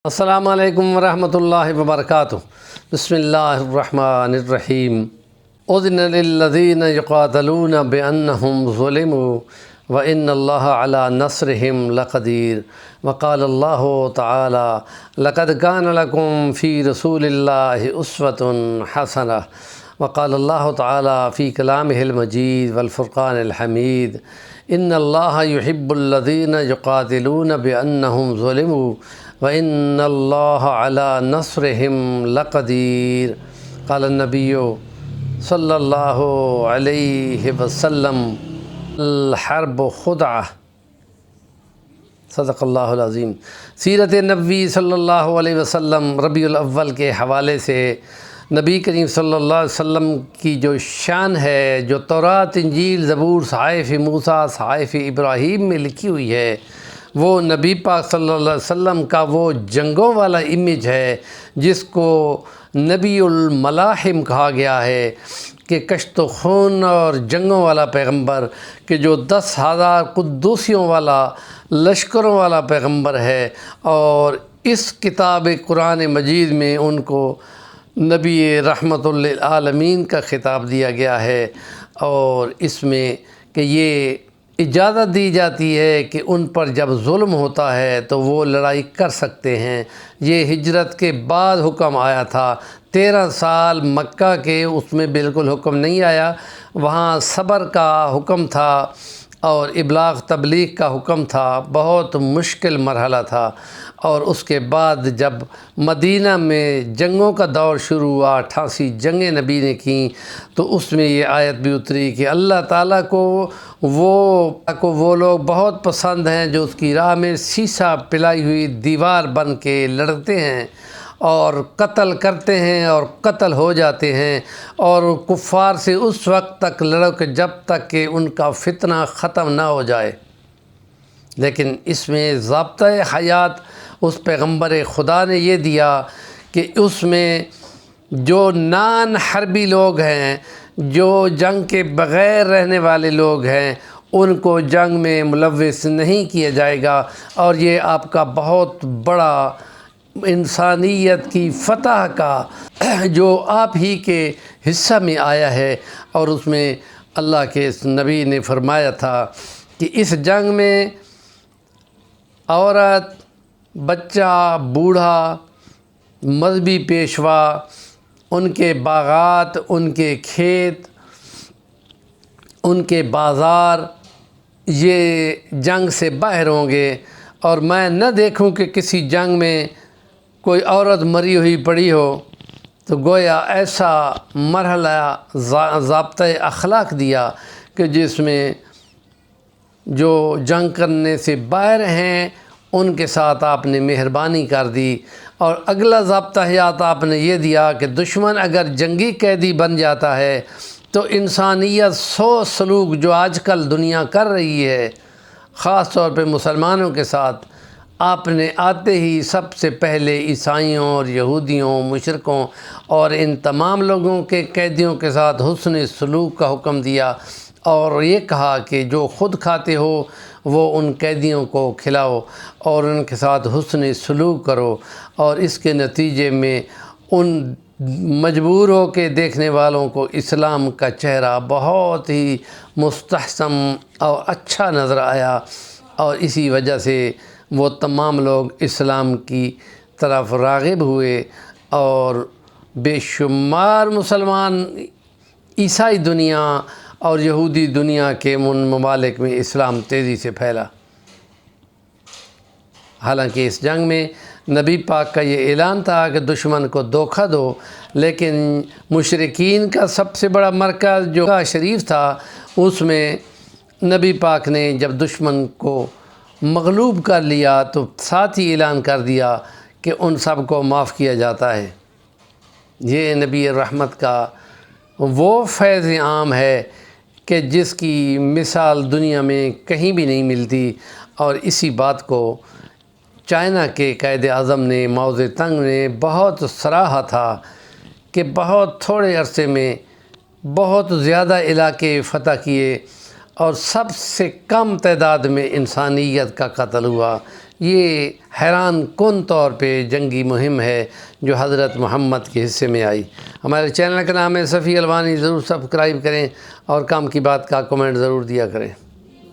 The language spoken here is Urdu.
السلام علیکم ورحمۃ اللہ وبرکاتہ۔ بسم اللہ الرحمن الرحیم۔ اذن للذین یقاتلون بانہم ظلموا وان اللہ علی نصرہم لقدیر۔ وقال اللہ تعالی لقد کان لکم فی رسول اللہ اسوۃ حسنہ۔ وقال اللہ تعالی فی کلامہ المجید والفرقان الحمید ان اللہ یحب الذین یقاتلون بانہم ظلموا وَإِنَّ اللَّهَ عَلَى نَصْرِهِمْ لَقَدِيرٌ۔ قال النبی صلی اللہ علیہ وسلم الحرب خدعہ۔ صدق اللہ العظیم۔ سیرت نبوی صلی اللہ علیہ وسلم ربیع الاول کے حوالے سے نبی کریم صلی اللہ علیہ وسلم کی جو شان ہے، جو تورات، انجیل، زبور، صحائف موسیٰ، صحائف ابراہیم میں لکھی ہوئی ہے، وہ نبی پاک صلی اللہ علیہ وسلم کا وہ جنگوں والا امیج ہے جس کو نبی الملاحم کہا گیا ہے کہ کشت و خون اور جنگوں والا پیغمبر، کہ جو 10,000 قدوسیوں والا لشکروں والا پیغمبر ہے، اور اس کتاب قرآن مجید میں ان کو نبی رحمت للعالمین کا خطاب دیا گیا ہے، اور اس میں کہ یہ اجازت دی جاتی ہے کہ ان پر جب ظلم ہوتا ہے تو وہ لڑائی کر سکتے ہیں۔ یہ ہجرت کے بعد حکم آیا تھا، 13 سال مکہ کے اس میں بالکل حکم نہیں آیا، وہاں صبر کا حکم تھا اور ابلاغ تبلیغ کا حکم تھا، بہت مشکل مرحلہ تھا۔ اور اس کے بعد جب مدینہ میں جنگوں کا دور شروع ہوا، 88 جنگیں نبی نے کیں، تو اس میں یہ آیت بھی اتری کہ اللہ تعالیٰ کو وہ لوگ بہت پسند ہیں جو اس کی راہ میں سیسا پلائی ہوئی دیوار بن کے لڑتے ہیں اور قتل کرتے ہیں اور قتل ہو جاتے ہیں، اور کفار سے اس وقت تک لڑو کہ جب تک کہ ان کا فتنہ ختم نہ ہو جائے۔ لیکن اس میں ضابطۂ حیات اس پیغمبر خدا نے یہ دیا کہ اس میں جو نان حربی لوگ ہیں، جو جنگ کے بغیر رہنے والے لوگ ہیں، ان کو جنگ میں ملوث نہیں کیا جائے گا، اور یہ آپ کا بہت بڑا انسانیت کی فتح کا جو آپ ہی کے حصہ میں آیا ہے۔ اور اس میں اللہ کے اس نبی نے فرمایا تھا کہ اس جنگ میں عورت، بچہ، بوڑھا، مذہبی پیشوا، ان کے باغات، ان کے کھیت، ان کے بازار، یہ جنگ سے باہر ہوں گے، اور میں نہ دیکھوں کہ کسی جنگ میں کوئی عورت مری ہوئی پڑی ہو، تو گویا ایسا مرحلہ ضابطۂ اخلاق دیا کہ جس میں جو جنگ کرنے سے باہر ہیں ان کے ساتھ آپ نے مہربانی کر دی۔ اور اگلا ضابطہ حیات آپ نے یہ دیا کہ دشمن اگر جنگی قیدی بن جاتا ہے تو انسانیت سلوک جو آج کل دنیا کر رہی ہے، خاص طور پہ مسلمانوں کے ساتھ، آپ نے آتے ہی سب سے پہلے عیسائیوں اور یہودیوں، مشرکوں اور ان تمام لوگوں کے قیدیوں کے ساتھ حسن سلوک کا حکم دیا، اور یہ کہا کہ جو خود کھاتے ہو وہ ان قیدیوں کو کھلاؤ اور ان کے ساتھ حسن سلوک کرو، اور اس کے نتیجے میں ان مجبور ہو کے دیکھنے والوں کو اسلام کا چہرہ بہت ہی مستحسن اور اچھا نظر آیا، اور اسی وجہ سے وہ تمام لوگ اسلام کی طرف راغب ہوئے، اور بے شمار مسلمان عیسائی دنیا اور یہودی دنیا کے ان ممالک میں اسلام تیزی سے پھیلا۔ حالانکہ اس جنگ میں نبی پاک کا یہ اعلان تھا کہ دشمن کو دھوکہ دو، لیکن مشرکین کا سب سے بڑا مرکز جو شریف تھا، اس میں نبی پاک نے جب دشمن کو مغلوب کر لیا تو ساتھ ہی اعلان کر دیا کہ ان سب کو معاف کیا جاتا ہے۔ یہ نبی رحمت کا وہ فیض عام ہے کہ جس کی مثال دنیا میں کہیں بھی نہیں ملتی، اور اسی بات کو چائنا کے قائد اعظم نے، ماؤ زے تنگ نے بہت سراہا تھا کہ بہت تھوڑے عرصے میں بہت زیادہ علاقے فتح کیے، اور سب سے کم تعداد میں انسانیت کا قتل ہوا۔ یہ حیران کن طور پہ جنگی مہم ہے جو حضرت محمد کے حصے میں آئی۔ ہمارے چینل کا نام ہے صفی الوانی، ضرور سبسکرائب کریں اور کام کی بات کا کمنٹ ضرور دیا کریں۔